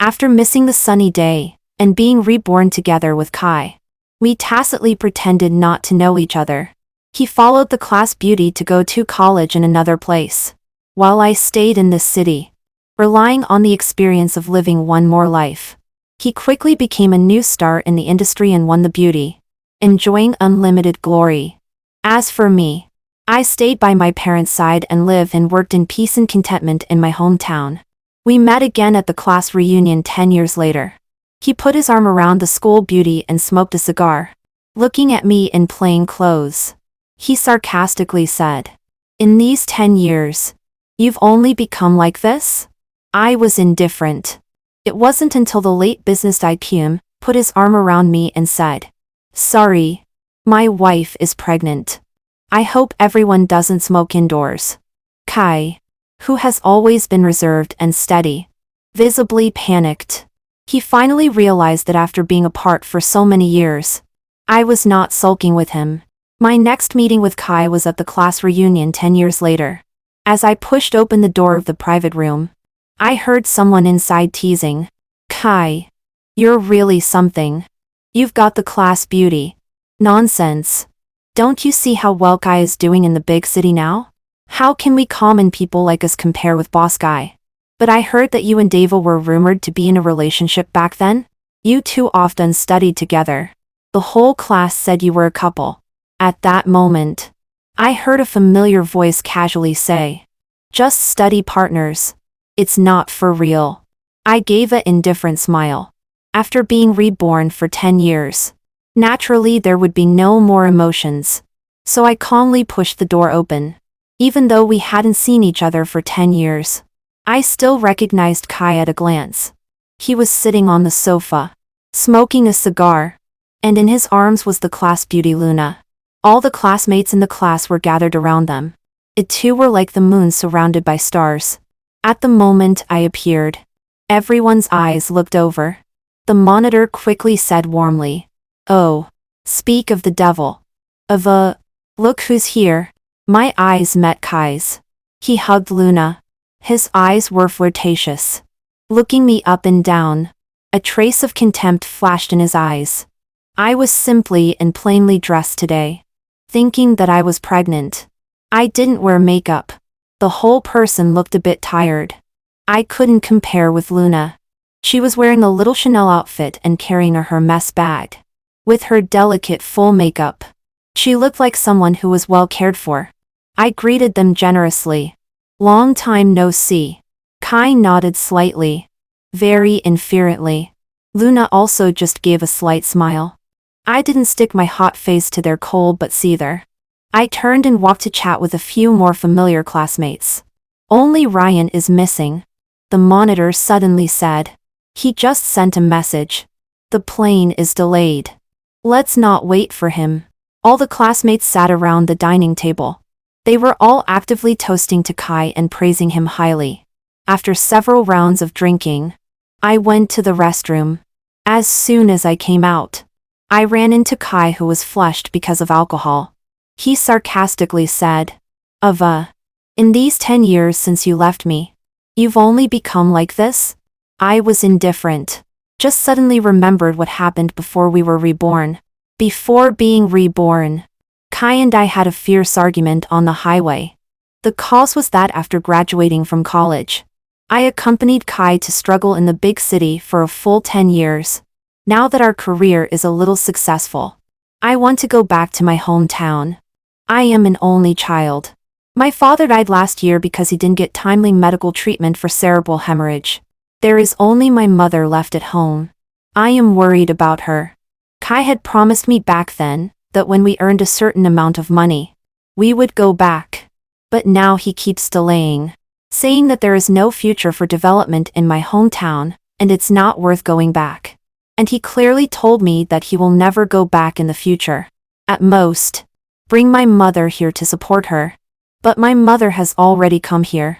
After missing the sunny day, and being reborn together with Kai, we tacitly pretended not to know each other. He followed the class beauty to go to college in another place, while I stayed in this city, relying on the experience of living one more life. He quickly became a new star in the industry and won the beauty, enjoying unlimited glory. As for me, I stayed by my parents' side and lived and worked in peace and contentment in my hometown. We met again at the class reunion 10 years later. He put his arm around the school beauty and smoked a cigar, looking at me in plain clothes. He sarcastically said, "In these 10 years, you've only become like this?" I was indifferent. It wasn't until the late business tycoon put his arm around me and said, "Sorry, my wife is pregnant. I hope everyone doesn't smoke indoors." Kai, who has always been reserved and steady, visibly panicked. He finally realized that after being apart for so many years, I was not sulking with him. My next meeting with Kai was at the class reunion 10 years later. As I pushed open the door of the private room, I heard someone inside teasing, "Kai, you're really something. You've got the class beauty." Nonsense. Don't you see how well Kai is doing in the big city now? How can we common people like us compare with boss Guy? But I heard that you and Dava were rumored to be in a relationship back then? You two often studied together. The whole class said you were a couple. At that moment, I heard a familiar voice casually say, "Just study partners. It's not for real." I gave an indifferent smile. After being reborn for 10 years, naturally there would be no more emotions. So I calmly pushed the door open. Even though we hadn't seen each other for 10 years, I still recognized Kai at a glance. He was sitting on the sofa, smoking a cigar, and in his arms was the class beauty Luna. All the classmates in the class were gathered around them. It too were like the moon surrounded by stars. At the moment I appeared, everyone's eyes looked over. The monitor quickly said warmly, "Oh, speak of the devil. Look who's here." My eyes met Kai's. He hugged Luna. His eyes were flirtatious, looking me up and down. A trace of contempt flashed in his eyes. I was simply and plainly dressed today, thinking that I was pregnant. I didn't wear makeup. The whole person looked a bit tired. I couldn't compare with Luna. She was wearing a little Chanel outfit and carrying a Hermes bag. With her delicate full makeup, she looked like someone who was well cared for. I greeted them generously. "Long time no see." Kai nodded slightly, very inferently. Luna also just gave a slight smile. I didn't stick my hot face to their cold butts either. I turned and walked to chat with a few more familiar classmates. "Only Ryan is missing," the monitor suddenly said. "He just sent a message. The plane is delayed. Let's not wait for him." All the classmates sat around the dining table. They were all actively toasting to Kai and praising him highly. After several rounds of drinking, I went to the restroom. As soon as I came out, I ran into Kai, who was flushed because of alcohol. He sarcastically said, "In these 10 years since you left me, you've only become like this?" I was indifferent. Just suddenly remembered what happened before we were reborn. Before being reborn, Kai and I had a fierce argument on the highway. The cause was that after graduating from college, I accompanied Kai to struggle in the big city for a full 10 years. Now that our career is a little successful, I want to go back to my hometown. I am an only child. My father died last year because he didn't get timely medical treatment for cerebral hemorrhage. There is only my mother left at home. I am worried about her. Kai had promised me back then that when we earned a certain amount of money, we would go back. But now he keeps delaying, saying that there is no future for development in my hometown, and it's not worth going back. And he clearly told me that he will never go back in the future. At most, bring my mother here to support her. But my mother has already come here.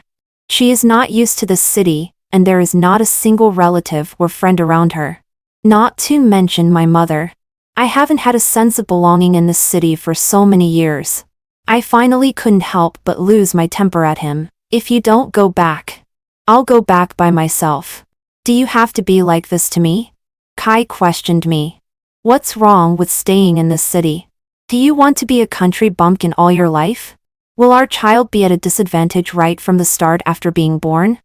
She is not used to this city, and there is not a single relative or friend around her. Not to mention my mother. I haven't had a sense of belonging in this city for so many years. I finally couldn't help but lose my temper at him. "If you don't go back, I'll go back by myself. Do you have to be like this to me? Kai questioned me. What's wrong with staying in this city? Do you want to be a country bumpkin all your life? Will our child be at a disadvantage right from the start after being born?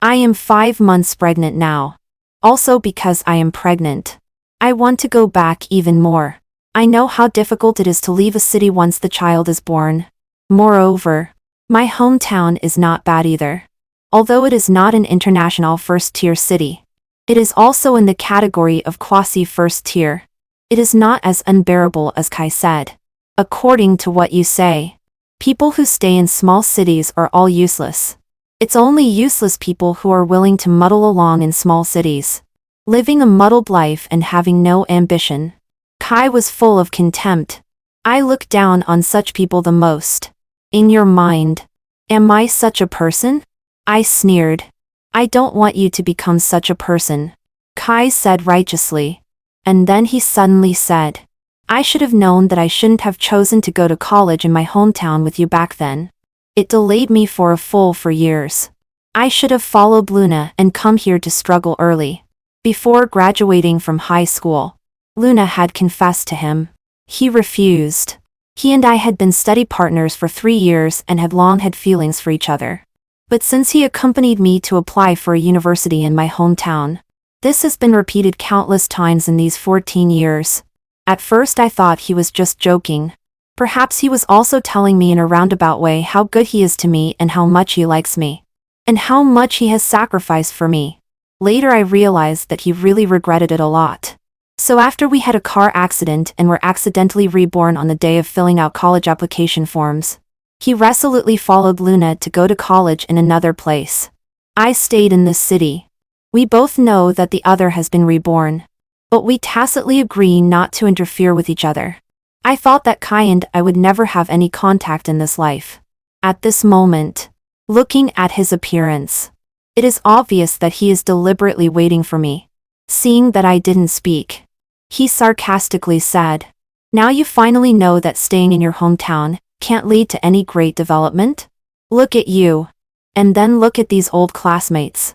I am 5 months pregnant now. Also because I am pregnant, I want to go back even more. I know how difficult it is to leave a city once the child is born. Moreover, my hometown is not bad either. Although it is not an international first-tier city, it is also in the category of quasi-first tier. It is not as unbearable as Kai said. According to what you say, people who stay in small cities are all useless. It's only useless people who are willing to muddle along in small cities, living a muddled life and having no ambition. Kai was full of contempt. I look down on such people the most. In your mind, am I such a person? I sneered. I don't want you to become such a person, Kai said righteously. And then he suddenly said, I should have known that I shouldn't have chosen to go to college in my hometown with you back then. It delayed me for a full 4 years. I should have followed Luna and come here to struggle early. Before graduating from high school, Luna had confessed to him. He refused. He and I had been study partners for 3 years and had long had feelings for each other. But since he accompanied me to apply for a university in my hometown, this has been repeated countless times in these 14 years. At first I thought he was just joking. Perhaps he was also telling me in a roundabout way how good he is to me and how much he likes me. And how much he has sacrificed for me. Later I realized that he really regretted it a lot. So after we had a car accident and were accidentally reborn on the day of filling out college application forms, he resolutely followed Luna to go to college in another place. I stayed in this city. We both know that the other has been reborn, but we tacitly agree not to interfere with each other. I thought that Kai and I would never have any contact in this life. At this moment, looking at his appearance, it is obvious that he is deliberately waiting for me. Seeing that I didn't speak, he sarcastically said, Now you finally know that staying in your hometown can't lead to any great development? Look at you. And then look at these old classmates.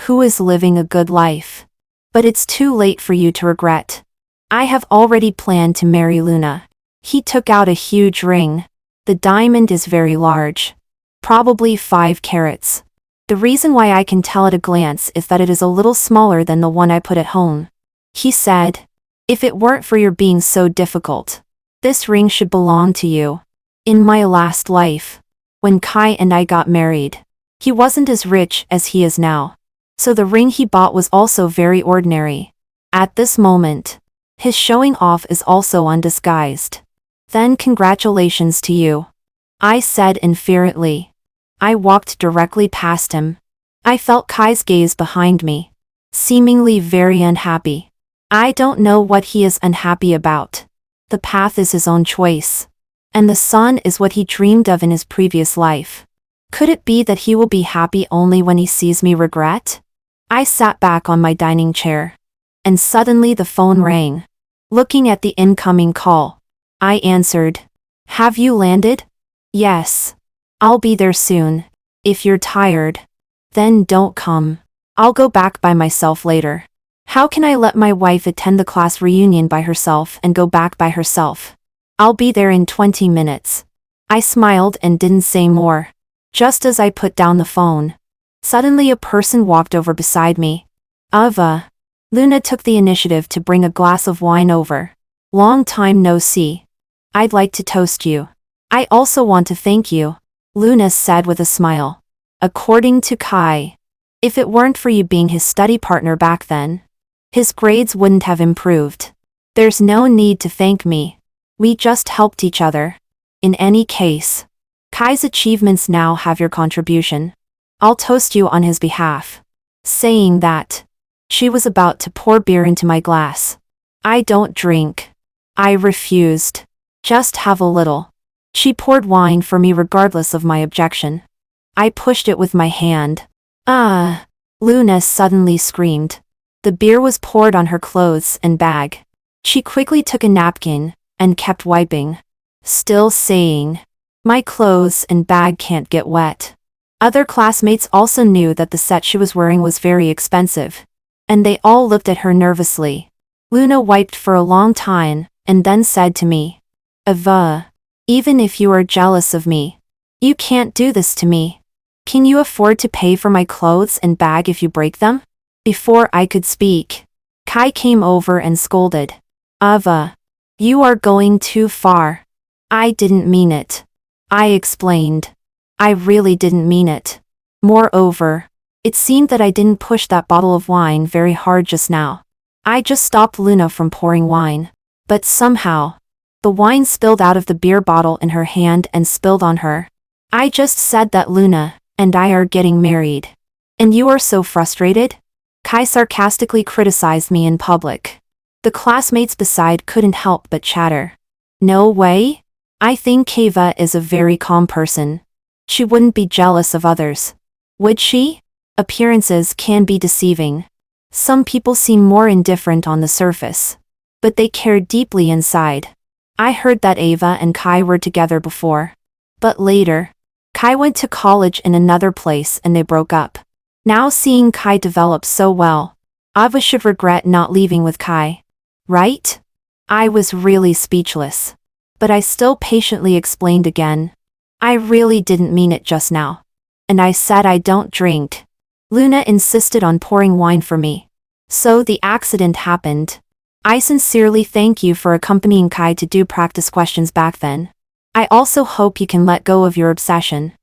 Who is living a good life? But it's too late for you to regret. I have already planned to marry Luna. He took out a huge ring. The diamond is very large. Probably 5 carats. The reason why I can tell at a glance is that it is a little smaller than the one I put at home. He said, If it weren't for your being so difficult, this ring should belong to you. In my last life, when Kai and I got married, he wasn't as rich as he is now. So the ring he bought was also very ordinary. At this moment, his showing off is also undisguised. Then congratulations to you, I said inferently. I walked directly past him. I felt Kai's gaze behind me, seemingly very unhappy. I don't know what he is unhappy about. The path is his own choice. And the sun is what he dreamed of in his previous life. Could it be that he will be happy only when he sees me regret? I sat back on my dining chair. And suddenly the phone rang. Looking at the incoming call, I answered. Have you landed? Yes. I'll be there soon. If you're tired, then don't come. I'll go back by myself later. How can I let my wife attend the class reunion by herself and go back by herself? I'll be there in 20 minutes. I smiled and didn't say more. Just as I put down the phone, suddenly a person walked over beside me. Ava. Luna took the initiative to bring a glass of wine over. Long time no see. I'd like to toast you. I also want to thank you, Luna said with a smile. According to Kai, if it weren't for you being his study partner back then, his grades wouldn't have improved. There's no need to thank me. We just helped each other. In any case, Kai's achievements now have your contribution. I'll toast you on his behalf. Saying that, she was about to pour beer into my glass. I don't drink. I refused. Just have a little. She poured wine for me regardless of my objection. I pushed it with my hand. Ah! Luna suddenly screamed. The beer was poured on her clothes and bag. She quickly took a napkin and kept wiping, still saying, My clothes and bag can't get wet. Other classmates also knew that the set she was wearing was very expensive. and they all looked at her nervously. Luna wiped for a long time, and then said to me, Ava, even if you are jealous of me, you can't do this to me. Can you afford to pay for my clothes and bag if you break them? Before I could speak, Kai came over and scolded. Ava, you are going too far. I didn't mean it. I explained. I really didn't mean it. Moreover, it seemed that I didn't push that bottle of wine very hard just now. I just stopped Luna from pouring wine. But somehow, the wine spilled out of the beer bottle in her hand and spilled on her. I just said that Luna and I are getting married. And you are so frustrated? Kai sarcastically criticized me in public. The classmates beside couldn't help but chatter. No way? I think Kava is a very calm person. She wouldn't be jealous of others. Would she? Appearances can be deceiving. Some people seem more indifferent on the surface, but they care deeply inside. I heard that Ava and Kai were together before. But later, Kai went to college in another place and they broke up. Now seeing Kai develop so well, Ava should regret not leaving with Kai. Right? I was really speechless. But I still patiently explained again. I really didn't mean it just now. And I said I don't drink. Luna insisted on pouring wine for me. So the accident happened. I sincerely thank you for accompanying Kai to do practice questions back then. I also hope you can let go of your obsession.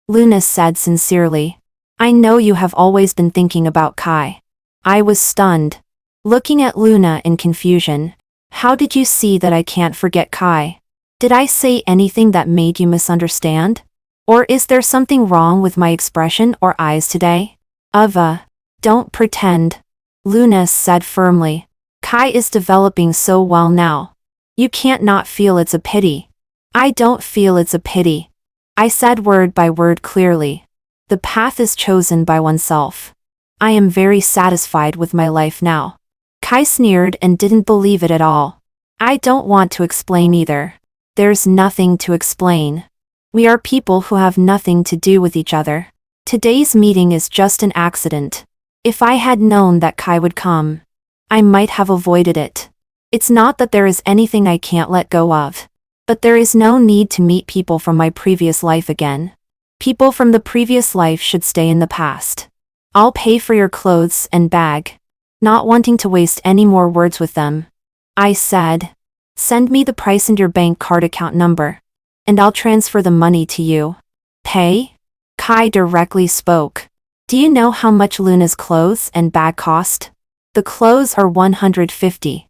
Luna said sincerely. I know you have always been thinking about Kai. I was stunned. Looking at Luna in confusion. How did you see that I can't forget Kai? Did I say anything that made you misunderstand? Or is there something wrong with my expression or eyes today? Ava, don't pretend. Luna said firmly. Kai is developing so well now. You can't not feel it's a pity. I don't feel it's a pity. I said word by word clearly. The path is chosen by oneself. I am very satisfied with my life now. Kai sneered and didn't believe it at all. I don't want to explain either. There's nothing to explain. We are people who have nothing to do with each other. Today's meeting is just an accident. If I had known that Kai would come, I might have avoided it. It's not that there is anything I can't let go of. But there is no need to meet people from my previous life again. People from the previous life should stay in the past. I'll pay for your clothes and bag. Not wanting to waste any more words with them, I said, send me the price and your bank card account number, and I'll transfer the money to you. Pay? Kai directly spoke. Do you know how much Luna's clothes and bag cost? The clothes are 150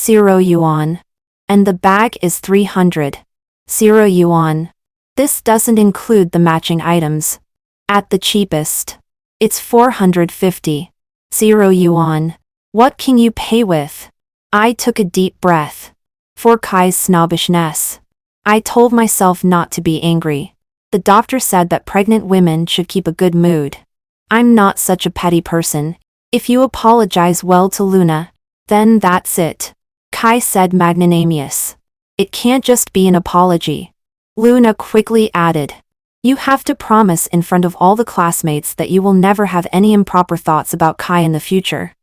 yuan. And the bag is 300 yuan. This doesn't include the matching items. At the cheapest, it's 450 yuan. What can you pay with? I took a deep breath. For Kai's snobbishness, I told myself not to be angry. The doctor said that pregnant women should keep a good mood. I'm not such a petty person. If you apologize well to Luna, then that's it. Kai said magnanimous. It can't just be an apology. Luna quickly added. You have to promise in front of all the classmates that you will never have any improper thoughts about Kai in the future.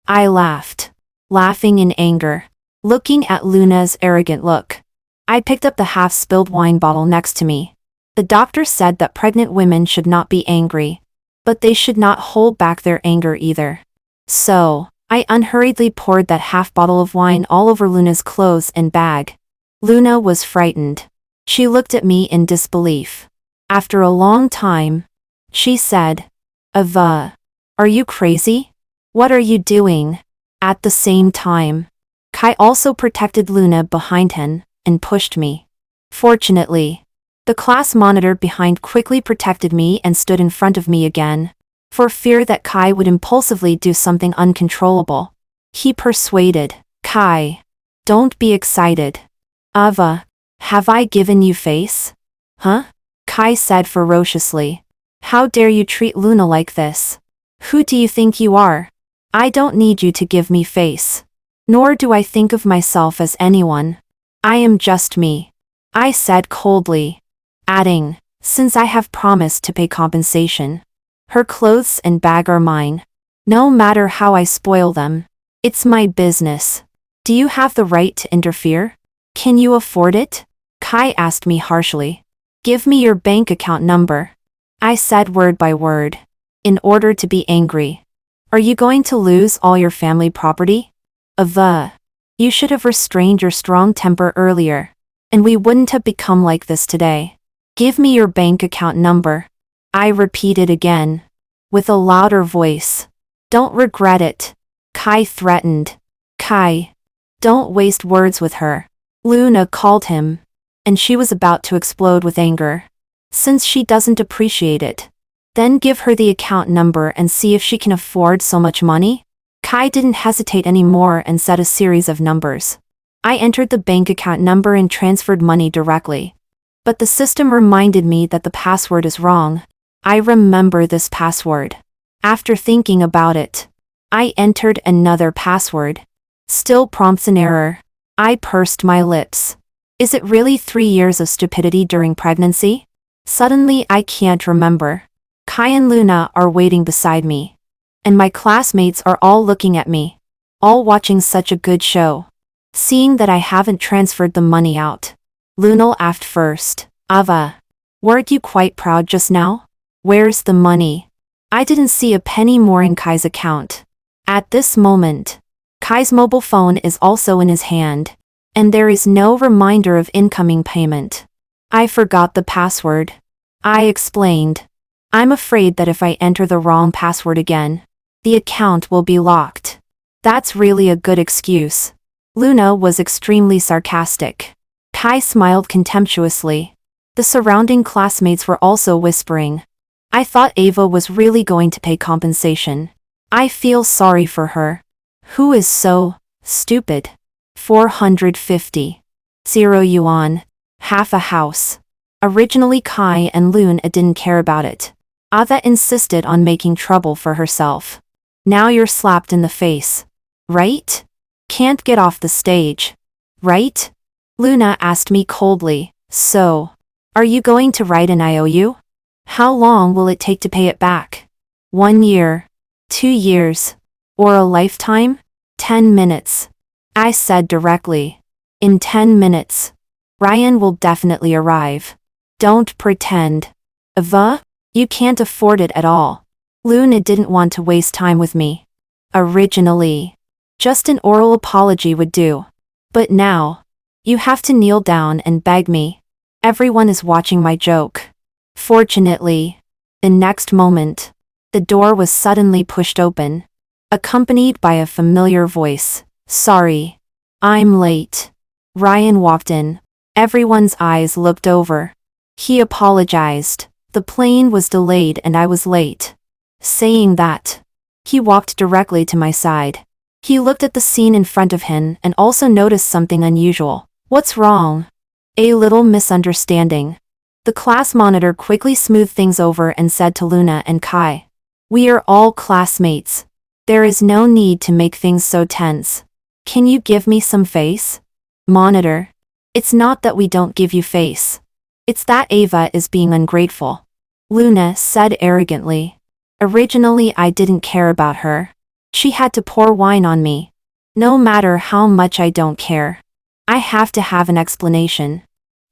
I laughed. Laughing in anger. Looking at Luna's arrogant look. I picked up the half-spilled wine bottle next to me. The doctor said that pregnant women should not be angry. But they should not hold back their anger either. So, I unhurriedly poured that half bottle of wine all over Luna's clothes and bag. Luna was frightened. She looked at me in disbelief. After a long time, she said, Ava, are you crazy? What are you doing? At the same time, Kai also protected Luna behind him and pushed me. Fortunately, the class monitor behind quickly protected me and stood in front of me again, for fear that Kai would impulsively do something uncontrollable. He persuaded, Kai, don't be excited. Ava, have I given you face? Huh? Kai said ferociously. How dare you treat Luna like this? Who do you think you are? I don't need you to give me face. Nor do I think of myself as anyone. I am just me. I said coldly. Adding, since I have promised to pay compensation. Her clothes and bag are mine. No matter how I spoil them. It's my business. Do you have the right to interfere? Can you afford it? Kai asked me harshly. Give me your bank account number. I said word by word, in order to be angry. Are you going to lose all your family property? You should have restrained your strong temper earlier, and we wouldn't have become like this today. Give me your bank account number. I repeated again, with a louder voice. Don't regret it. Kai threatened. Kai, don't waste words with her. Luna called him, and she was about to explode with anger. Since she doesn't appreciate it, then give her the account number and see if she can afford so much money? Kai didn't hesitate anymore and said a series of numbers. I entered the bank account number and transferred money directly. But the system reminded me that the password is wrong. I remember this password. After thinking about it, I entered another password. Still prompts an error. I pursed my lips. Is it really 3 years of stupidity during pregnancy? Suddenly I can't remember. Kai and Luna are waiting beside me. And my classmates are all looking at me. All watching such a good show. Seeing that I haven't transferred the money out. Luna asked first. Ava, weren't you quite proud just now? Where's the money? I didn't see a penny more in Kai's account. At this moment, Kai's mobile phone is also in his hand, and there is no reminder of incoming payment. I forgot the password. I explained. I'm afraid that if I enter the wrong password again, the account will be locked. That's really a good excuse. Luna was extremely sarcastic. Kai smiled contemptuously. The surrounding classmates were also whispering. I thought Ava was really going to pay compensation. I feel sorry for her. Who is so stupid? 450. 0 yuan. Half a house. Originally Kai and Luna didn't care about it. Ava insisted on making trouble for herself. Now you're slapped in the face. Right? Can't get off the stage. Right? Luna asked me coldly. So, are you going to write an IOU? How long will it take to pay it back? 1 year? 2 years? Or a lifetime? 10 minutes. I said directly. In 10 minutes. Ryan will definitely arrive. Don't pretend. Ava, you can't afford it at all. Luna didn't want to waste time with me. Originally, just an oral apology would do. But now, you have to kneel down and beg me. Everyone is watching my joke. Fortunately, the next moment, the door was suddenly pushed open, accompanied by a familiar voice. Sorry, I'm late. Ryan walked in. Everyone's eyes looked over. He apologized. The plane was delayed and I was late. Saying that, he walked directly to my side. He looked at the scene in front of him and also noticed something unusual. What's wrong? A little misunderstanding. The class monitor quickly smoothed things over and said to Luna and Kai. We are all classmates. There is no need to make things so tense. Can you give me some face? Monitor. It's not that we don't give you face. It's that Ava is being ungrateful. Luna said arrogantly. Originally I didn't care about her. She had to pour wine on me. No matter how much I don't care. I have to have an explanation.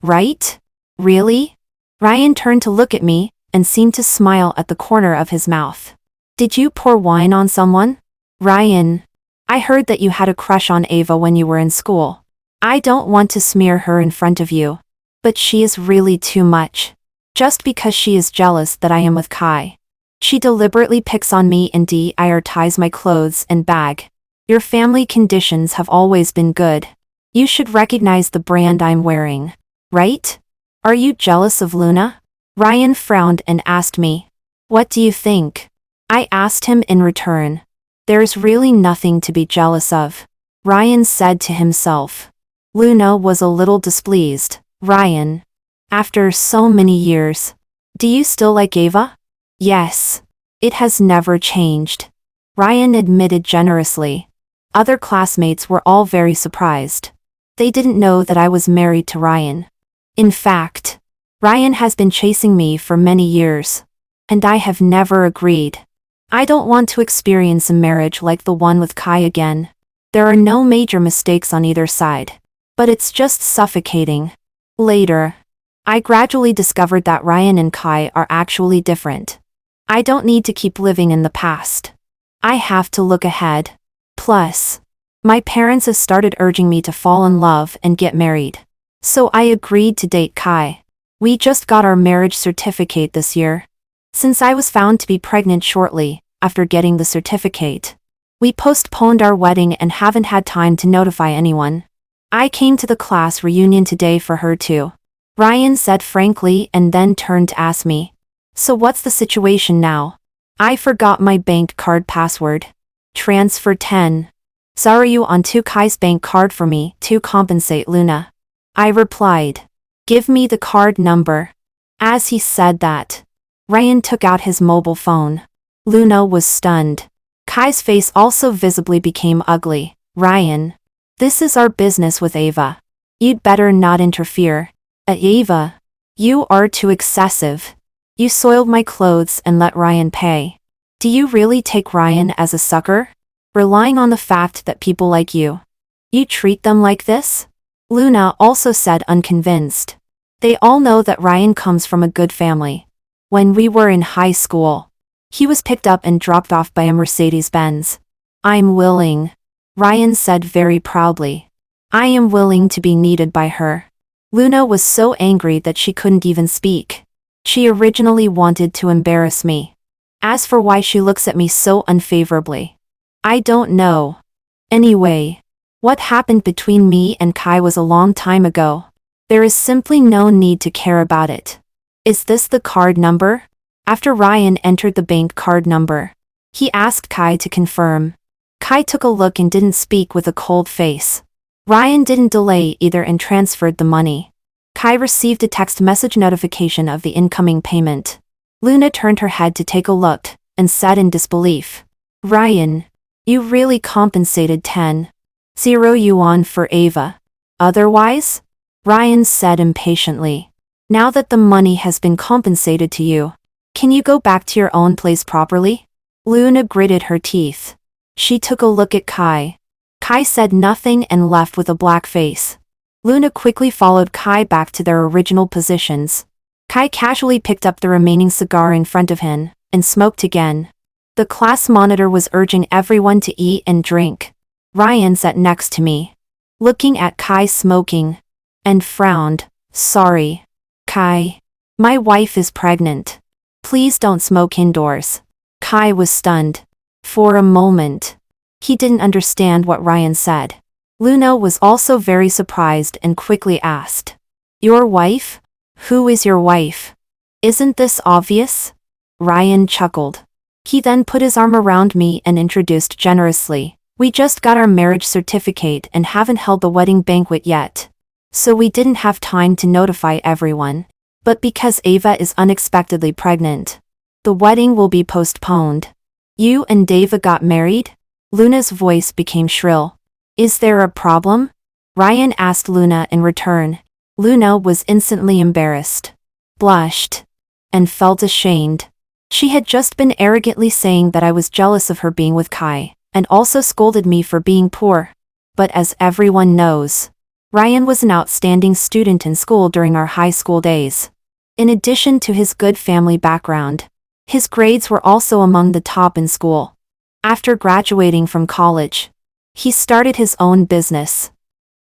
Right? Really? Ryan turned to look at me, and seemed to smile at the corner of his mouth. Did you pour wine on someone? Ryan, I heard that you had a crush on Ava when you were in school. I don't want to smear her in front of you. But she is really too much. Just because she is jealous that I am with Kai. She deliberately picks on me and ties my clothes and bag. Your family conditions have always been good. You should recognize the brand I'm wearing. Right? Are you jealous of Luna? Ryan frowned and asked me. What do you think? I asked him in return. There's really nothing to be jealous of. Ryan said to himself. Luna was a little displeased. Ryan. After so many years. Do you still like Ava? Yes. It has never changed. Ryan admitted generously. Other classmates were all very surprised. They didn't know that I was married to Ryan. In fact, Ryan has been chasing me for many years. And I have never agreed. I don't want to experience a marriage like the one with Kai again. There are no major mistakes on either side. But it's just suffocating. Later, I gradually discovered that Ryan and Kai are actually different. I don't need to keep living in the past. I have to look ahead. Plus, my parents have started urging me to fall in love and get married. So I agreed to date Kai. We just got our marriage certificate this year. Since I was found to be pregnant shortly after getting the certificate, we postponed our wedding and haven't had time to notify anyone. I came to the class reunion today for her too. Ryan said frankly and then turned to ask me. So what's the situation now? I forgot my bank card password. Transfer 10. Zarayu onto Kai's bank card for me to compensate Luna. I replied. Give me the card number. As he said that, Ryan took out his mobile phone. Luna was stunned. Kai's face also visibly became ugly. Ryan. This is our business with Ava. You'd better not interfere. Ava. You are too excessive. You soiled my clothes and let Ryan pay. Do you really take Ryan as a sucker? Relying on the fact that people like you. You treat them like this? Luna also said unconvinced. They all know that Ryan comes from a good family. When we were in high school, he was picked up and dropped off by a Mercedes-Benz. I'm willing. Ryan said very proudly. I am willing to be needed by her. Luna was so angry that she couldn't even speak. She originally wanted to embarrass me. As for why she looks at me so unfavorably, I don't know. Anyway, what happened between me and Kai was a long time ago. There is simply no need to care about it. Is this the card number? After Ryan entered the bank card number, he asked Kai to confirm. Kai took a look and didn't speak with a cold face. Ryan didn't delay either and transferred the money. Kai received a text message notification of the incoming payment. Luna turned her head to take a look and said in disbelief. Ryan, you really compensated 10,000 yuan for Ava. Otherwise? Ryan said impatiently. Now that the money has been compensated to you, can you go back to your own place properly? Luna gritted her teeth. She took a look at Kai. Kai said nothing and left with a black face. Luna quickly followed Kai back to their original positions. Kai casually picked up the remaining cigar in front of him and smoked again. The class monitor was urging everyone to eat and drink. Ryan sat next to me, looking at Kai smoking, and frowned. Sorry, Kai. My wife is pregnant. Please don't smoke indoors. Kai was stunned. For a moment, he didn't understand what Ryan said. Luna was also very surprised and quickly asked. Your wife? Who is your wife? Isn't this obvious? Ryan chuckled. He then put his arm around me and introduced generously. We just got our marriage certificate and haven't held the wedding banquet yet. So we didn't have time to notify everyone. But because Ava is unexpectedly pregnant, the wedding will be postponed. You and Ava got married? Luna's voice became shrill. Is there a problem? Ryan asked Luna in return. Luna was instantly embarrassed, blushed, and felt ashamed. She had just been arrogantly saying that I was jealous of her being with Kai, and also scolded me for being poor. But as everyone knows, Ryan was an outstanding student in school during our high school days. In addition to his good family background, his grades were also among the top in school. After graduating from college, he started his own business.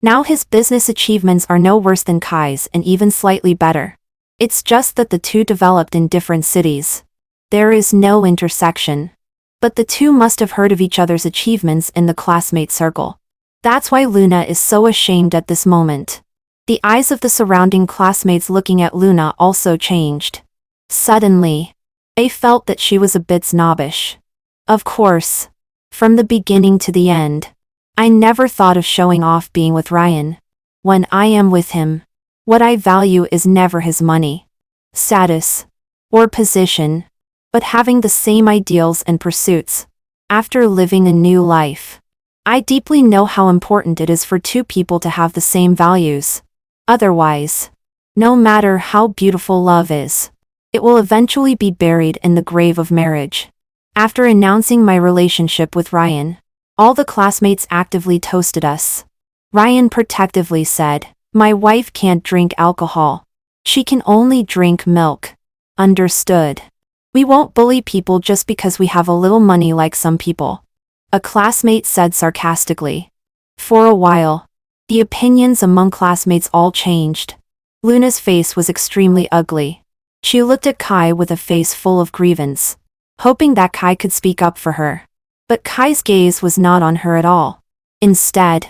Now his business achievements are no worse than Kai's and even slightly better. It's just that the two developed in different cities. There is no intersection. But the two must have heard of each other's achievements in the classmate circle. That's why Luna is so ashamed at this moment. The eyes of the surrounding classmates looking at Luna also changed. Suddenly, I felt that she was a bit snobbish. Of course, from the beginning to the end, I never thought of showing off being with Ryan. When I am with him, what I value is never his money, status, or position, but having the same ideals and pursuits. After living a new life, I deeply know how important it is for two people to have the same values. Otherwise, no matter how beautiful love is, it will eventually be buried in the grave of marriage. After announcing my relationship with Ryan, all the classmates actively toasted us. Ryan protectively said, "My wife can't drink alcohol. She can only drink milk." Understood. We won't bully people just because we have a little money like some people, a classmate said sarcastically. For a while, the opinions among classmates all changed. Luna's face was extremely ugly. She looked at Kai with a face full of grievance, hoping that Kai could speak up for her. But Kai's gaze was not on her at all. Instead,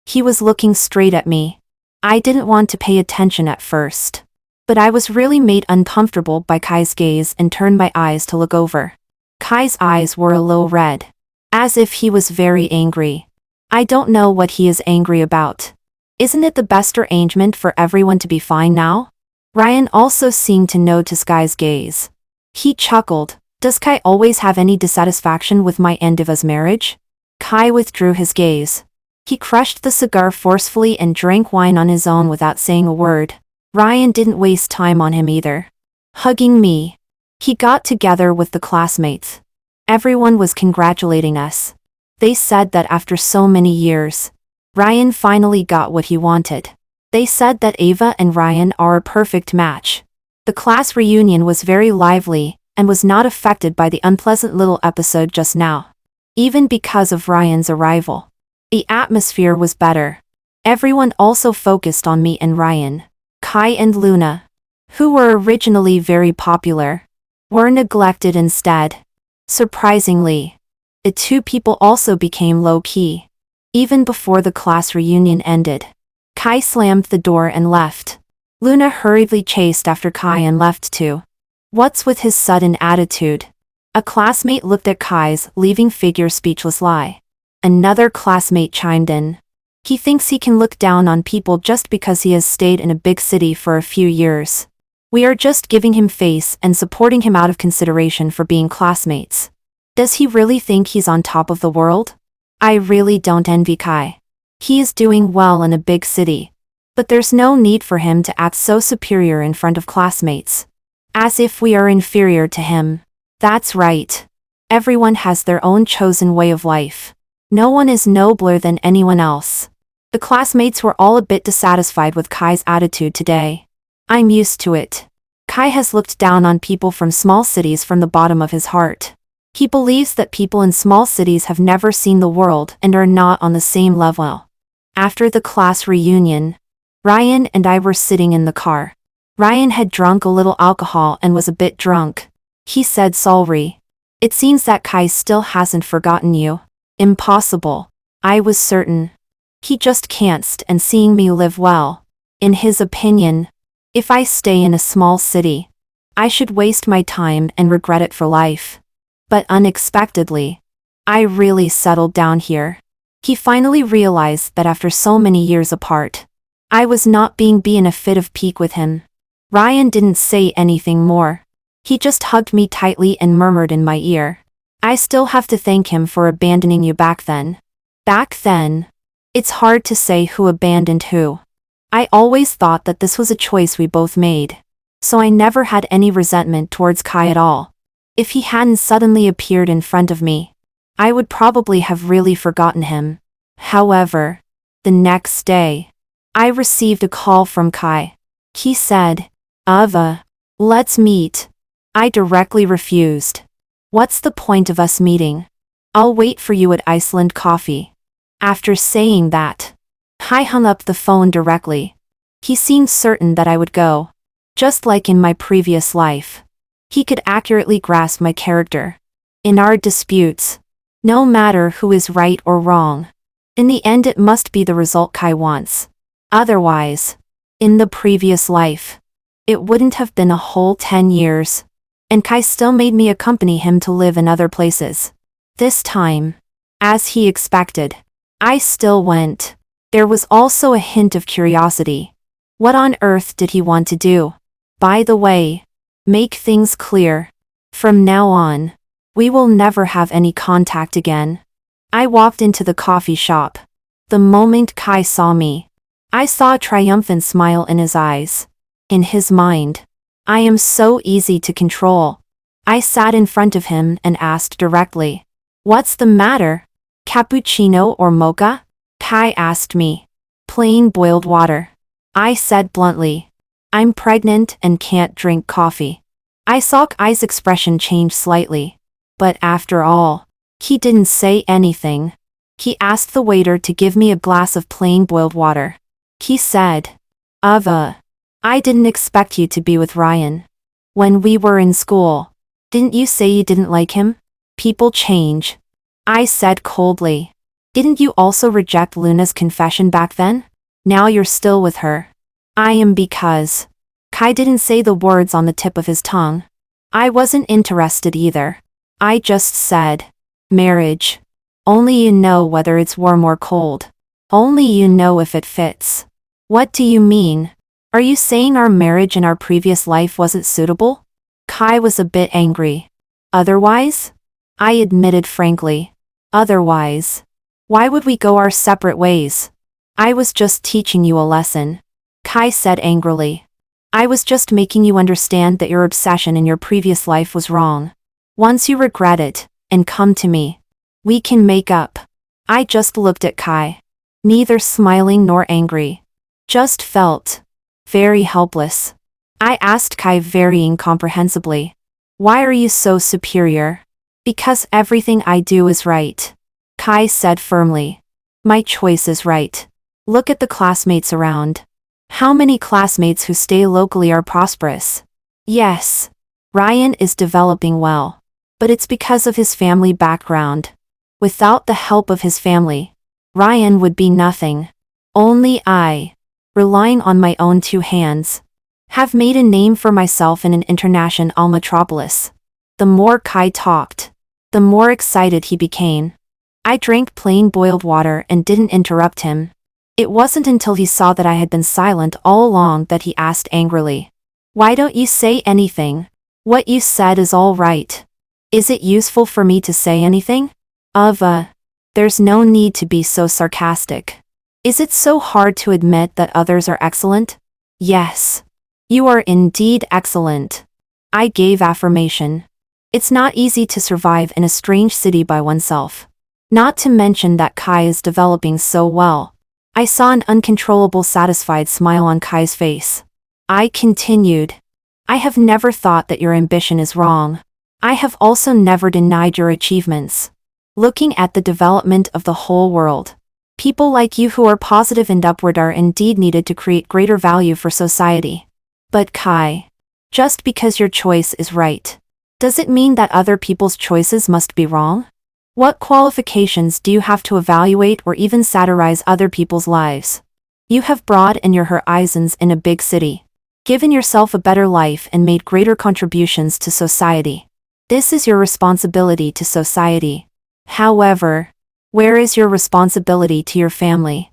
he was looking straight at me. I didn't want to pay attention at first, but I was really made uncomfortable by Kai's gaze and turned my eyes to look over. Kai's eyes were a little red, as if he was very angry. I don't know what he is angry about. Isn't it the best arrangement for everyone to be fine now? Ryan also seemed to notice Kai's gaze. He chuckled. Does Kai always have any dissatisfaction with my and Diva's marriage? Kai withdrew his gaze. He crushed the cigar forcefully and drank wine on his own without saying a word. Ryan didn't waste time on him either. Hugging me, he got together with the classmates. Everyone was congratulating us. They said that after so many years, Ryan finally got what he wanted. They said that Ava and Ryan are a perfect match. The class reunion was very lively and was not affected by the unpleasant little episode just now. Even because of Ryan's arrival, the atmosphere was better. Everyone also focused on me and Ryan. Kai and Luna, who were originally very popular, were neglected instead. Surprisingly, the two people also became low-key. Even before the class reunion ended, Kai slammed the door and left. Luna hurriedly chased after Kai and left too. What's with his sudden attitude? A classmate looked at Kai's leaving figure speechless lie. Another classmate chimed in. He thinks he can look down on people just because he has stayed in a big city for a few years. We are just giving him face and supporting him out of consideration for being classmates. Does he really think he's on top of the world? I really don't envy Kai. He is doing well in a big city, but there's no need for him to act so superior in front of classmates. As if we are inferior to him. That's right. Everyone has their own chosen way of life. No one is nobler than anyone else. The classmates were all a bit dissatisfied with Kai's attitude today. I'm used to it. Kai has looked down on people from small cities from the bottom of his heart. He believes that people in small cities have never seen the world and are not on the same level. After the class reunion, Ryan and I were sitting in the car. Ryan had drunk a little alcohol and was a bit drunk. He said sorry. It seems that Kai still hasn't forgotten you. Impossible. I was certain. He just can't stand seeing me live well. In his opinion, if I stay in a small city, I should waste my time and regret it for life. But unexpectedly, I really settled down here. He finally realized that after so many years apart, I was not being in a fit of pique with him. Ryan didn't say anything more. He just hugged me tightly and murmured in my ear, "I still have to thank him for abandoning you back then." Back then? It's hard to say who abandoned who. I always thought that this was a choice we both made, so I never had any resentment towards Kai at all. If he hadn't suddenly appeared in front of me, I would probably have really forgotten him. However, the next day, I received a call from Kai. He said, "Ava, let's meet." I directly refused. What's the point of us meeting? I'll wait for you at Iceland Coffee. After saying that, I hung up the phone directly. He seemed certain that I would go. Just like in my previous life. He could accurately grasp my character. In our disputes, no matter who is right or wrong, in the end it must be the result Kai wants. Otherwise, in the previous life, it wouldn't have been a whole 10 years. And Kai still made me accompany him to live in other places. This time, as he expected, I still went. There was also a hint of curiosity. What on earth did he want to do? By the way, make things clear. From now on, we will never have any contact again. I walked into the coffee shop. The moment Kai saw me, I saw a triumphant smile in his eyes. In his mind, I am so easy to control. I sat in front of him and asked directly. What's the matter? Cappuccino or mocha? Kai asked me. Plain boiled water. I said bluntly. I'm pregnant and can't drink coffee. I saw Kai's expression change slightly. But after all, he didn't say anything. He asked the waiter to give me a glass of plain boiled water. He said, Ava, I didn't expect you to be with Ryan. When we were in school, didn't you say you didn't like him? People change. I said coldly. Didn't you also reject Luna's confession back then? Now you're still with her. I am because. Kai didn't say the words on the tip of his tongue. I wasn't interested either. I just said, marriage. Only you know whether it's warm or cold. Only you know if it fits. What do you mean? Are you saying our marriage in our previous life wasn't suitable? Kai was a bit angry. Otherwise? I admitted frankly. Otherwise. Why would we go our separate ways? I was just teaching you a lesson. Kai said angrily. I was just making you understand that your obsession in your previous life was wrong. Once you regret it, and come to me, we can make up. I just looked at Kai. Neither smiling nor angry. Just felt very helpless. I asked Kai very incomprehensibly. Why are you so superior? Because everything I do is right. Kai said firmly. My choice is right. Look at the classmates around. How many classmates who stay locally are prosperous? Yes. Ryan is developing well. But it's because of his family background. Without the help of his family, Ryan would be nothing. Only I, relying on my own two hands, have made a name for myself in an international metropolis. The more Kai talked, the more excited he became. I drank plain boiled water and didn't interrupt him. It wasn't until he saw that I had been silent all along that he asked angrily. Why don't you say anything? What you said is all right. Is it useful for me to say anything? Ava, there's no need to be so sarcastic. Is it so hard to admit that others are excellent? Yes. You are indeed excellent. I gave affirmation. It's not easy to survive in a strange city by oneself. Not to mention that Kai is developing so well. I saw an uncontrollable satisfied smile on Kai's face. I continued. I have never thought that your ambition is wrong. I have also never denied your achievements. Looking at the development of the whole world, people like you who are positive and upward are indeed needed to create greater value for society. But Kai, just because your choice is right, does it mean that other people's choices must be wrong? What qualifications do you have to evaluate or even satirize other people's lives? You have brought in your horizons in a big city, given yourself a better life and made greater contributions to society. This is your responsibility to society. However, where is your responsibility to your family?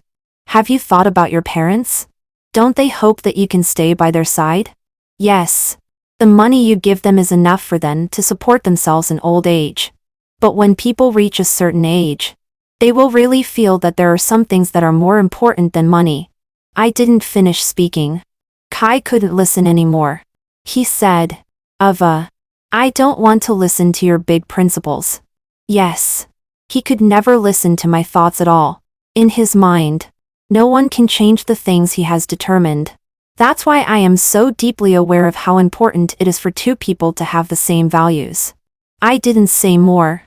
Have you thought about your parents? Don't they hope that you can stay by their side? Yes. The money you give them is enough for them to support themselves in old age. But when people reach a certain age, they will really feel that there are some things that are more important than money. I didn't finish speaking. Kai couldn't listen anymore. He said, Ava, I don't want to listen to your big principles. Yes. He could never listen to my thoughts at all. In his mind, no one can change the things he has determined. That's why I am so deeply aware of how important it is for two people to have the same values. I didn't say more.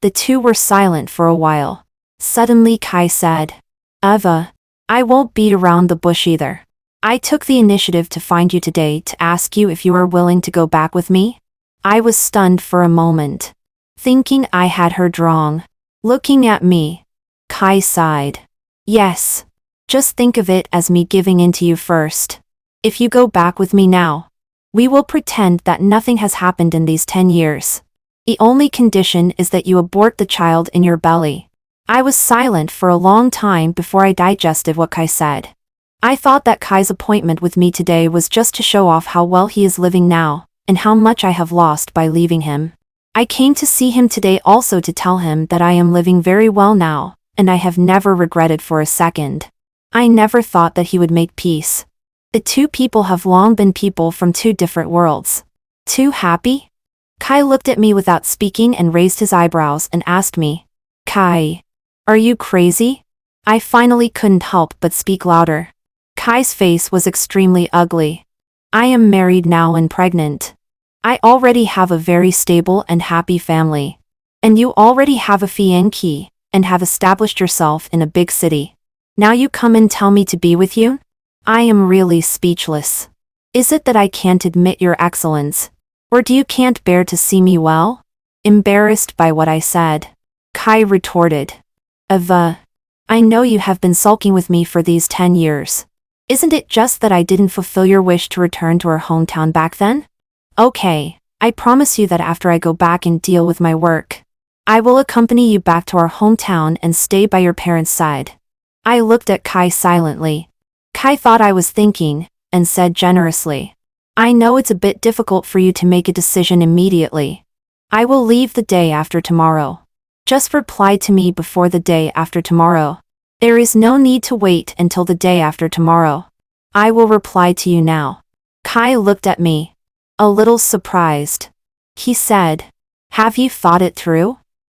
The two were silent for a while. Suddenly Kai said, Ava, I won't beat around the bush either. I took the initiative to find you today to ask you if you are willing to go back with me. I was stunned for a moment, thinking I had heard wrong. Looking at me, Kai sighed. Yes. Just think of it as me giving in to you first. If you go back with me now, we will pretend that nothing has happened in these 10 years. The only condition is that you abort the child in your belly. I was silent for a long time before I digested what Kai said. I thought that Kai's appointment with me today was just to show off how well he is living now, and how much I have lost by leaving him. I came to see him today also to tell him that I am living very well now, and I have never regretted for a second. I never thought that he would make peace. The two people have long been people from two different worlds. Too happy? Kai looked at me without speaking and raised his eyebrows and asked me, Kai, are you crazy? I finally couldn't help but speak louder. Kai's face was extremely ugly. I am married now and pregnant. I already have a very stable and happy family. And you already have a fiancé and have established yourself in a big city. Now you come and tell me to be with you? I am really speechless. Is it that I can't admit your excellence? Or do you can't bear to see me well? Embarrassed by what I said, Kai retorted. Ava, I know you have been sulking with me for these 10 years. Isn't it just that I didn't fulfill your wish to return to our hometown back then? Okay, I promise you that after I go back and deal with my work, I will accompany you back to our hometown and stay by your parents' side. I looked at Kai silently. Kai thought I was thinking, and said generously, I know it's a bit difficult for you to make a decision immediately. I will leave the day after tomorrow. Just reply to me before the day after tomorrow. There is no need to wait until the day after tomorrow. I will reply to you now. Kai looked at me, a little surprised. He said, Have you thought it through?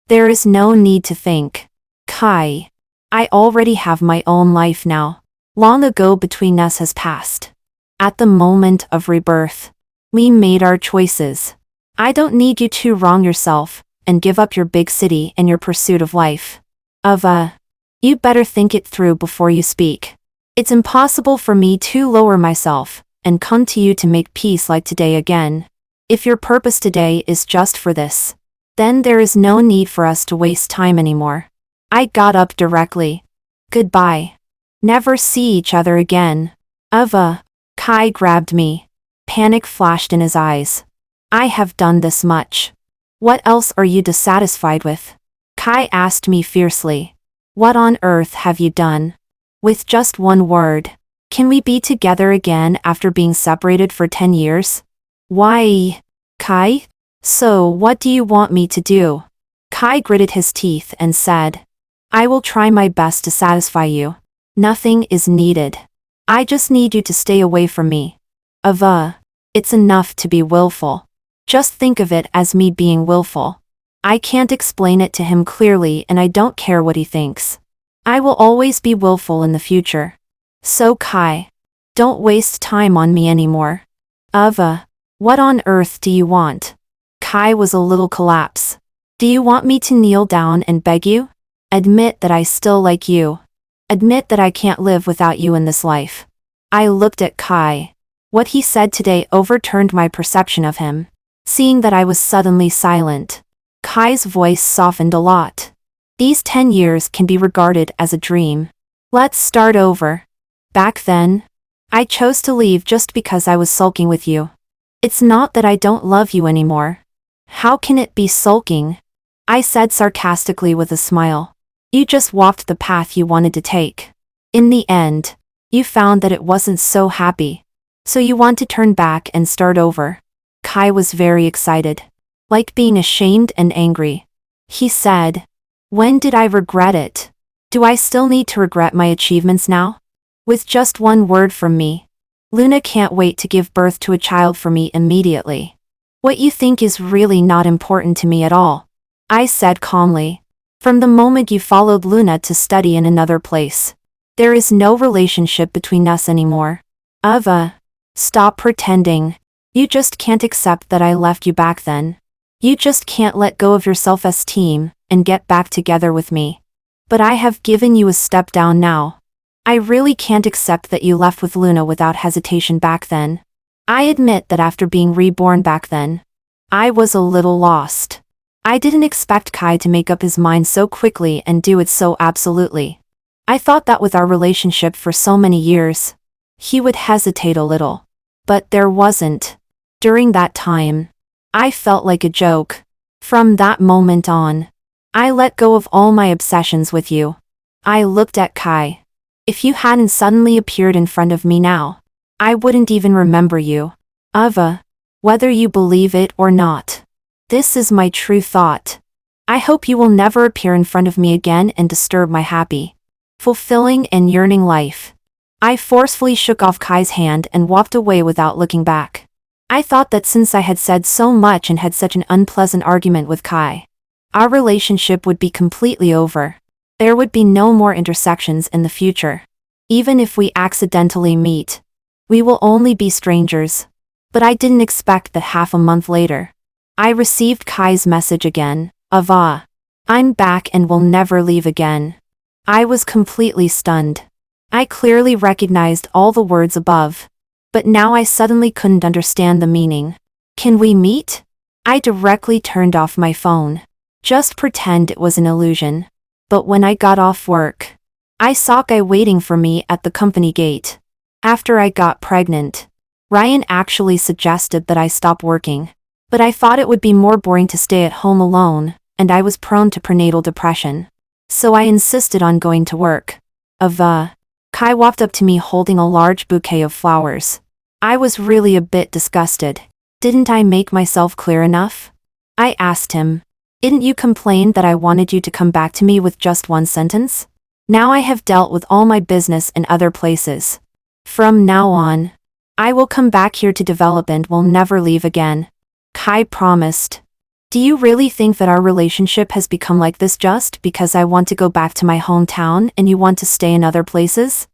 There is no need to think. Kai, I already have my own life now. Long ago between us has passed. At the moment of rebirth, we made our choices. I don't need you to wrong yourself and give up your big city and your pursuit of life. Ava, you better think it through before you speak. It's impossible for me to lower myself and come to you to make peace like today again. If your purpose today is just for this, then there is no need for us to waste time anymore. I got up directly. Goodbye. Never see each other again. Ava. Kai grabbed me. Panic flashed in his eyes. I have done this much. What else are you dissatisfied with? Kai asked me fiercely. What on earth have you done? With just one word. Can we be together again after being separated for 10 years? Why? Kai? So what do you want me to do? Kai gritted his teeth and said, I will try my best to satisfy you. Nothing is needed. I just need you to stay away from me. Ava, it's enough to be willful. Just think of it as me being willful. I can't explain it to him clearly and I don't care what he thinks. I will always be willful in the future. So Kai, don't waste time on me anymore. Ava, what on earth do you want? Kai was a little collapse. Do you want me to kneel down and beg you? Admit that I still like you. Admit that I can't live without you in this life. I looked at Kai. What he said today overturned my perception of him. Seeing that I was suddenly silent, Kai's voice softened a lot. These 10 years can be regarded as a dream. Let's start over. Back then, I chose to leave just because I was sulking with you. It's not that I don't love you anymore. How can it be sulking? I said sarcastically with a smile. You just walked the path you wanted to take. In the end, you found that it wasn't so happy. So you want to turn back and start over. Kai was very excited. Like being ashamed and angry. He said, When did I regret it? Do I still need to regret my achievements now? With just one word from me. Luna can't wait to give birth to a child for me immediately. What you think is really not important to me at all. I said calmly. From the moment you followed Luna to study in another place. There is no relationship between us anymore. Ava, stop pretending. You just can't accept that I left you back then. You just can't let go of your self-esteem and get back together with me. But I have given you a step down now. I really can't accept that you left with Luna without hesitation back then. I admit that after being reborn back then, I was a little lost. I didn't expect Kai to make up his mind so quickly and do it so absolutely. I thought that with our relationship for so many years, he would hesitate a little. But there wasn't. During that time, I felt like a joke. From that moment on, I let go of all my obsessions with you. I looked at Kai. If you hadn't suddenly appeared in front of me now, I wouldn't even remember you. Ava, whether you believe it or not, this is my true thought. I hope you will never appear in front of me again and disturb my happy, fulfilling and yearning life. I forcefully shook off Kai's hand and walked away without looking back. I thought that since I had said so much and had such an unpleasant argument with Kai, our relationship would be completely over. There would be no more intersections in the future. Even if we accidentally meet, we will only be strangers. But I didn't expect that half a month later, I received Kai's message again. Ava, I'm back and will never leave again. I was completely stunned. I clearly recognized all the words above, but now I suddenly couldn't understand the meaning. Can we meet? I directly turned off my phone. Just pretend it was an illusion. But when I got off work, I saw Kai waiting for me at the company gate. After I got pregnant, Ryan actually suggested that I stop working. But I thought it would be more boring to stay at home alone, and I was prone to prenatal depression. So I insisted on going to work. Ava. Kai walked up to me holding a large bouquet of flowers. I was really a bit disgusted. Didn't I make myself clear enough? I asked him. Didn't you complain that I wanted you to come back to me with just one sentence? Now I have dealt with all my business in other places. From now on, I will come back here to develop and will never leave again. Kai promised. Do you really think that our relationship has become like this just because I want to go back to my hometown and you want to stay in other places?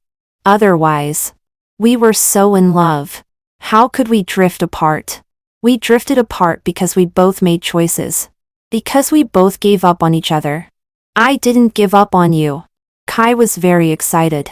Otherwise, we were so in love. How could we drift apart? We drifted apart because we both made choices. Because we both gave up on each other. I didn't give up on you. Kai was very excited.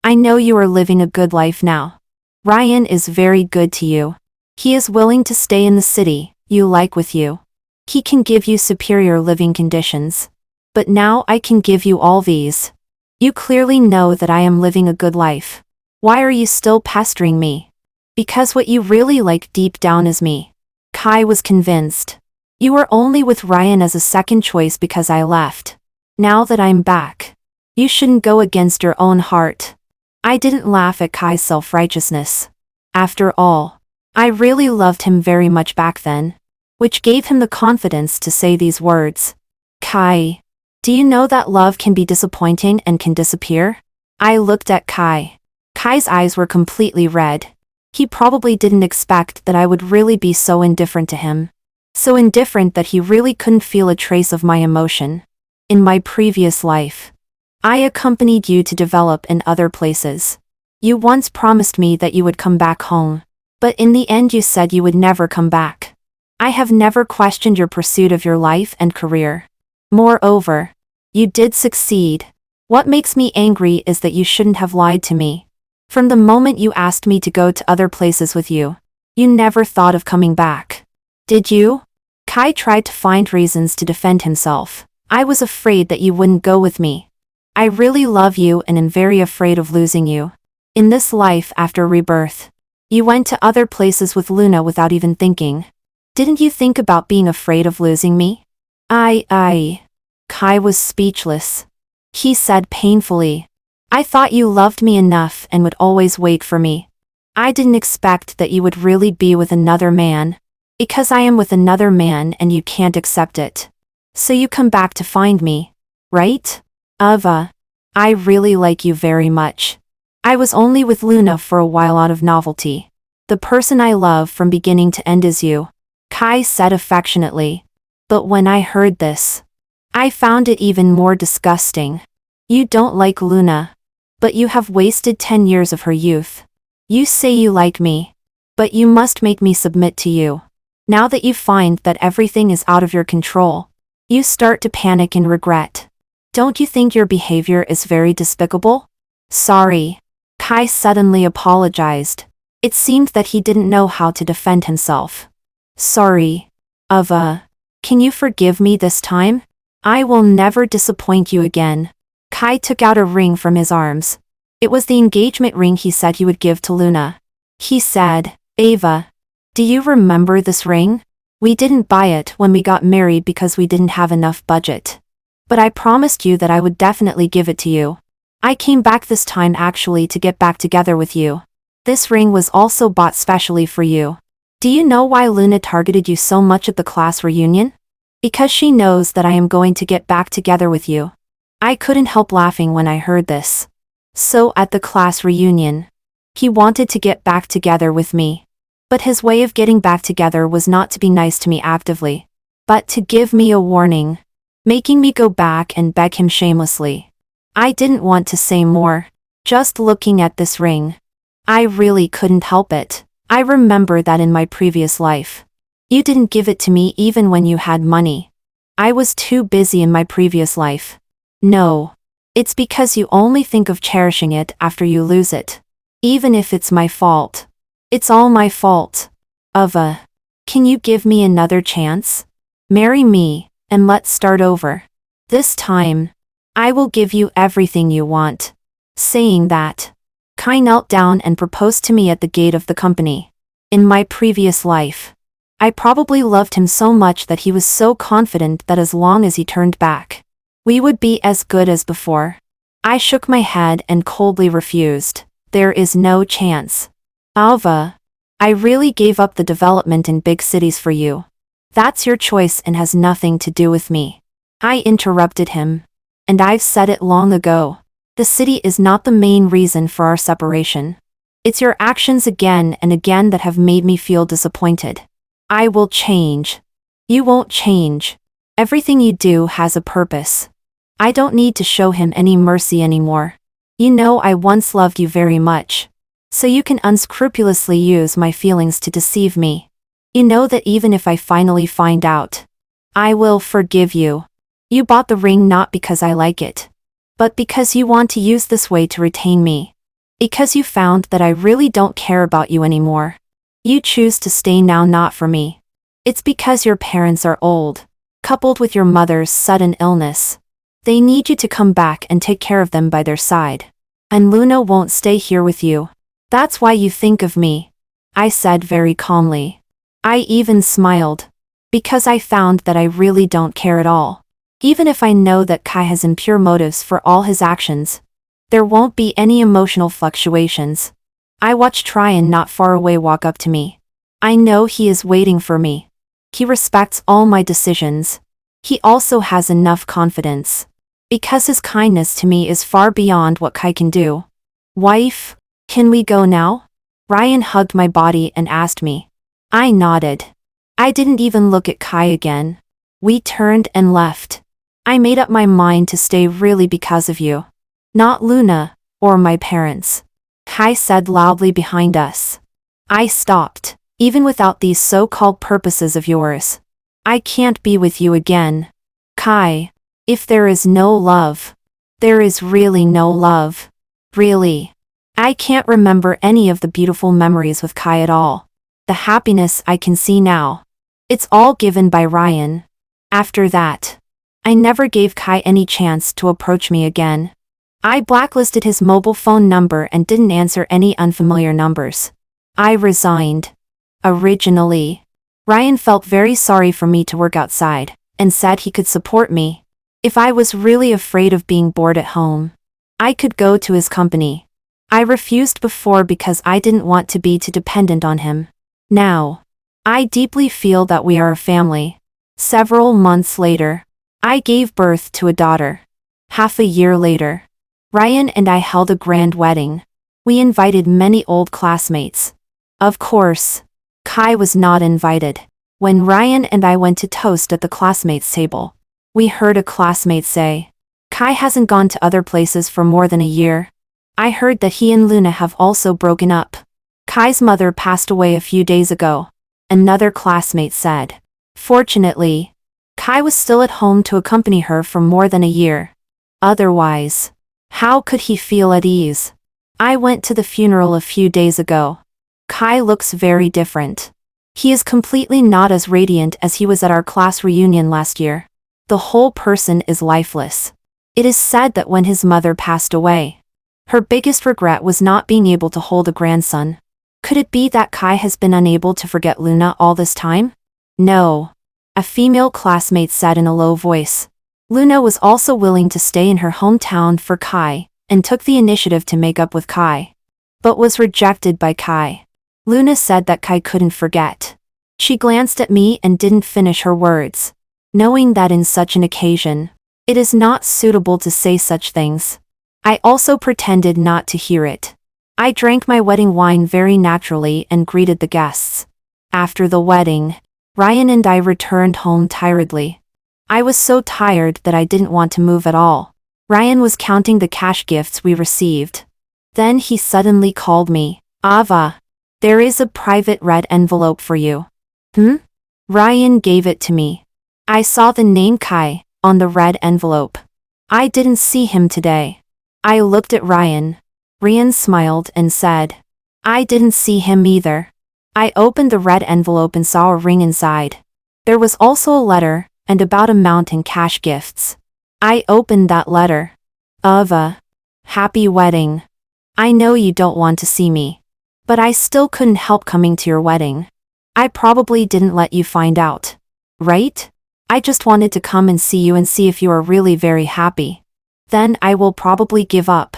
I know you are living a good life now. Ryan is very good to you. He is willing to stay in the city you like with you. He can give you superior living conditions. But now I can give you all these. You clearly know that I am living a good life. Why are you still pestering me? Because what you really like deep down is me. Kai was convinced. You were only with Ryan as a second choice because I left. Now that I'm back, you shouldn't go against your own heart. I didn't laugh at Kai's self-righteousness. After all, I really loved him very much back then, which gave him the confidence to say these words. Kai, do you know that love can be disappointing and can disappear? I looked at Kai. Kai's eyes were completely red. He probably didn't expect that I would really be so indifferent to him. So indifferent that he really couldn't feel a trace of my emotion. In my previous life, I accompanied you to develop in other places. You once promised me that you would come back home. But in the end you said you would never come back. I have never questioned your pursuit of your life and career. Moreover, you did succeed. What makes me angry is that you shouldn't have lied to me. From the moment you asked me to go to other places with you, you never thought of coming back. Did you? Kai tried to find reasons to defend himself. I was afraid that you wouldn't go with me. I really love you and am very afraid of losing you. In this life after rebirth, you went to other places with Luna without even thinking. Didn't you think about being afraid of losing me? Kai was speechless. He said painfully, I thought you loved me enough and would always wait for me. I didn't expect that you would really be with another man. Because I am with another man and you can't accept it. So you come back to find me, right? Ava, I really like you very much. I was only with Luna for a while out of novelty. The person I love from beginning to end is you. Kai said affectionately. But when I heard this, I found it even more disgusting. You don't like Luna. But you have wasted 10 years of her youth. You say you like me. But you must make me submit to you. Now that you find that everything is out of your control, you start to panic and regret. Don't you think your behavior is very despicable? Sorry. Kai suddenly apologized. It seemed that he didn't know how to defend himself. Sorry. Ava, can you forgive me this time? I will never disappoint you again. Kai took out a ring from his arms. It was the engagement ring he said he would give to Luna. He said, Ava, do you remember this ring? We didn't buy it when we got married because we didn't have enough budget. But I promised you that I would definitely give it to you. I came back this time actually to get back together with you. This ring was also bought specially for you. Do you know why Luna targeted you so much at the class reunion? Because she knows that I am going to get back together with you. I couldn't help laughing when I heard this. So at the class reunion, he wanted to get back together with me. But his way of getting back together was not to be nice to me actively, but to give me a warning, making me go back and beg him shamelessly. I didn't want to say more. Just looking at this ring, I really couldn't help it. I remember that in my previous life, you didn't give it to me even when you had money. I was too busy in my previous life. No. It's because you only think of cherishing it after you lose it. Even if it's my fault. It's all my fault. Ava. Can you give me another chance? Marry me, and let's start over. This time, I will give you everything you want. Saying that, Kai knelt down and proposed to me at the gate of the company. In my previous life, I probably loved him so much that he was so confident that as long as he turned back, we would be as good as before. I shook my head and coldly refused. There is no chance. Alva, I really gave up the development in big cities for you. That's your choice and has nothing to do with me. I interrupted him. And I've said it long ago. The city is not the main reason for our separation. It's your actions again and again that have made me feel disappointed. I will change. You won't change. Everything you do has a purpose. I don't need to show him any mercy anymore. You know I once loved you very much. So you can unscrupulously use my feelings to deceive me. You know that even if I finally find out, I will forgive you. You bought the ring not because I like it, but because you want to use this way to retain me. Because you found that I really don't care about you anymore. You choose to stay now not for me. It's because your parents are old, coupled with your mother's sudden illness. They need you to come back and take care of them by their side. And Luna won't stay here with you. That's why you think of me, I said very calmly. I even smiled. Because I found that I really don't care at all. Even if I know that Kai has impure motives for all his actions, there won't be any emotional fluctuations. I watched Ryan not far away walk up to me. I know he is waiting for me. He respects all my decisions. He also has enough confidence. Because his kindness to me is far beyond what Kai can do. Wife, can we go now? Ryan hugged my body and asked me. I nodded. I didn't even look at Kai again. We turned and left. I made up my mind to stay really because of you. Not Luna, or my parents. Kai said loudly behind us. I stopped. Even without these so-called purposes of yours, I can't be with you again. Kai, if there is no love, there is really no love. Really. I can't remember any of the beautiful memories with Kai at all. The happiness I can see now. It's all given by Ryan. After that, I never gave Kai any chance to approach me again. I blacklisted his mobile phone number and didn't answer any unfamiliar numbers. I resigned. Originally, Ryan felt very sorry for me to work outside, and said he could support me. If I was really afraid of being bored at home, I could go to his company. I refused before because I didn't want to be too dependent on him. Now, I deeply feel that we are a family. Several months later, I gave birth to a daughter. Half a year later, Ryan and I held a grand wedding. We invited many old classmates. Of course, Kai was not invited. When Ryan and I went to toast at the classmates' table, we heard a classmate say, Kai hasn't gone to other places for more than a year. I heard that he and Luna have also broken up. Kai's mother passed away a few days ago. Another classmate said. Fortunately, Kai was still at home to accompany her for more than a year. Otherwise, how could he feel at ease? I went to the funeral a few days ago. Kai looks very different. He is completely not as radiant as he was at our class reunion last year. The whole person is lifeless. It is said that when his mother passed away, her biggest regret was not being able to hold a grandson. Could it be that Kai has been unable to forget Luna all this time? No. A female classmate said in a low voice. Luna was also willing to stay in her hometown for Kai, and took the initiative to make up with Kai, but was rejected by Kai. Luna said that Kai couldn't forget. She glanced at me and didn't finish her words, knowing that in such an occasion, it is not suitable to say such things. I also pretended not to hear it. I drank my wedding wine very naturally and greeted the guests. After the wedding, Ryan and I returned home tiredly. I was so tired that I didn't want to move at all. Ryan was counting the cash gifts we received. Then he suddenly called me. Ava, there is a private red envelope for you. Ryan gave it to me. I saw the name Kai on the red envelope. I didn't see him today. I looked at Ryan. Ryan smiled and said, I didn't see him either. I opened the red envelope and saw a ring inside. There was also a letter and about amount in cash gifts. I opened that letter. Ava, happy wedding. I know you don't want to see me, but I still couldn't help coming to your wedding. I probably didn't let you find out, right? I just wanted to come and see you and see if you are really very happy. Then I will probably give up.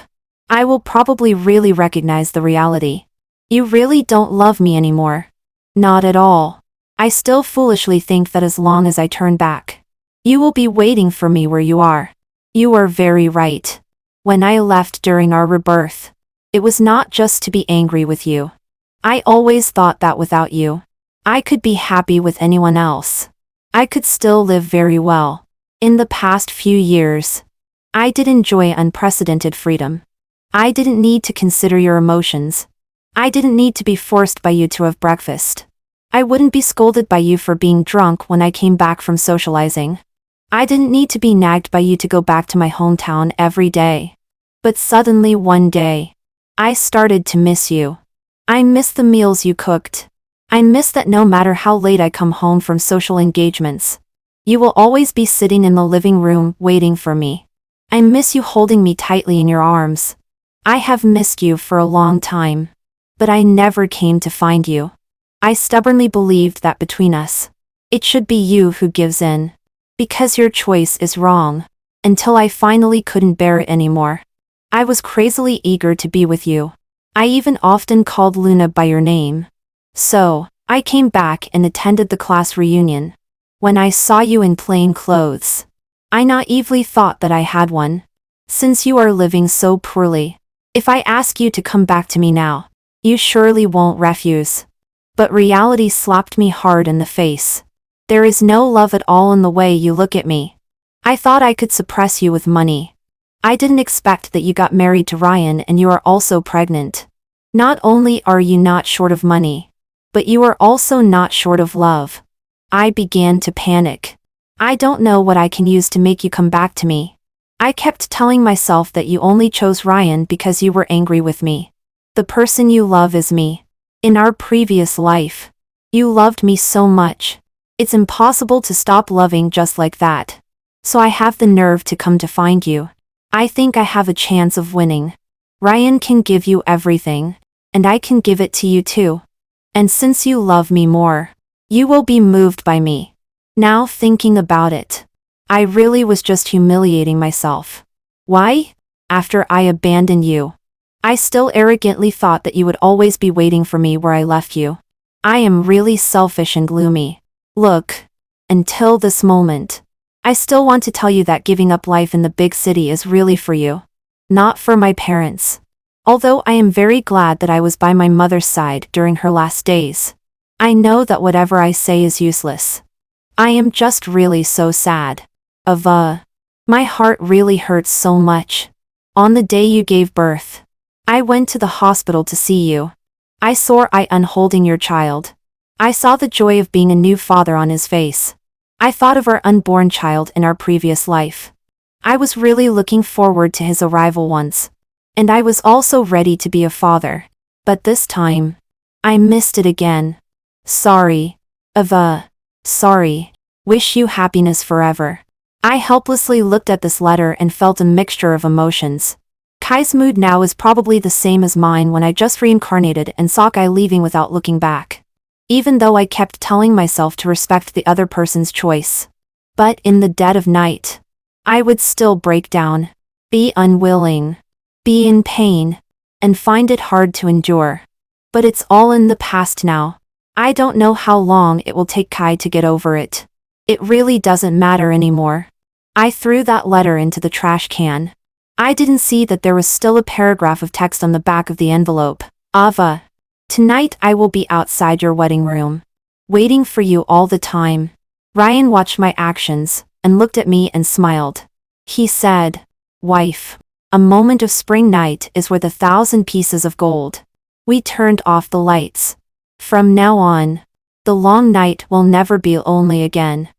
I will probably really recognize the reality. You really don't love me anymore. Not at all. I still foolishly think that as long as I turn back, you will be waiting for me where you are. You are very right. When I left during our rebirth, it was not just to be angry with you. I always thought that without you, I could be happy with anyone else. I could still live very well. In the past few years, I did enjoy unprecedented freedom. I didn't need to consider your emotions. I didn't need to be forced by you to have breakfast. I wouldn't be scolded by you for being drunk when I came back from socializing. I didn't need to be nagged by you to go back to my hometown every day. But suddenly one day, I started to miss you. I miss the meals you cooked. I miss that no matter how late I come home from social engagements, you will always be sitting in the living room waiting for me. I miss you holding me tightly in your arms. I have missed you for a long time. But I never came to find you. I stubbornly believed that between us, it should be you who gives in. Because your choice is wrong. Until I finally couldn't bear it anymore. I was crazily eager to be with you. I even often called Luna by your name. So, I came back and attended the class reunion. When I saw you in plain clothes, I naively thought that I had one. Since you are living so poorly, if I ask you to come back to me now, you surely won't refuse. But reality slapped me hard in the face. There is no love at all in the way you look at me. I thought I could suppress you with money. I didn't expect that you got married to Ryan and you are also pregnant. Not only are you not short of money, but you are also not short of love. I began to panic. I don't know what I can use to make you come back to me. I kept telling myself that you only chose Ryan because you were angry with me. The person you love is me. In our previous life, you loved me so much. It's impossible to stop loving just like that. So I have the nerve to come to find you. I think I have a chance of winning. Ryan can give you everything, and I can give it to you too. And since you love me more, you will be moved by me. Now thinking about it, I really was just humiliating myself. Why? After I abandoned you, I still arrogantly thought that you would always be waiting for me where I left you. I am really selfish and gloomy. Look, until this moment, I still want to tell you that giving up life in the big city is really for you, not for my parents. Although I am very glad that I was by my mother's side during her last days, I know that whatever I say is useless. I am just really so sad. Ava, my heart really hurts so much. On the day you gave birth, I went to the hospital to see you. I saw I unholding your child. I saw the joy of being a new father on his face. I thought of our unborn child in our previous life. I was really looking forward to his arrival once. And I was also ready to be a father. But this time, I missed it again. Sorry, Ava. Sorry. Wish you happiness forever. I helplessly looked at this letter and felt a mixture of emotions. Kai's mood now is probably the same as mine when I just reincarnated and saw Kai leaving without looking back. Even though I kept telling myself to respect the other person's choice. But in the dead of night, I would still break down, be unwilling, be in pain, and find it hard to endure. But it's all in the past now. I don't know how long it will take Kai to get over it. It really doesn't matter anymore. I threw that letter into the trash can. I didn't see that there was still a paragraph of text on the back of the envelope. Ava. Tonight I will be outside your wedding room, waiting for you all the time. Ryan watched my actions, and looked at me and smiled. He said, "Wife, a moment of spring night is worth 1,000 pieces of gold." We turned off the lights. From now on, the long night will never be lonely again.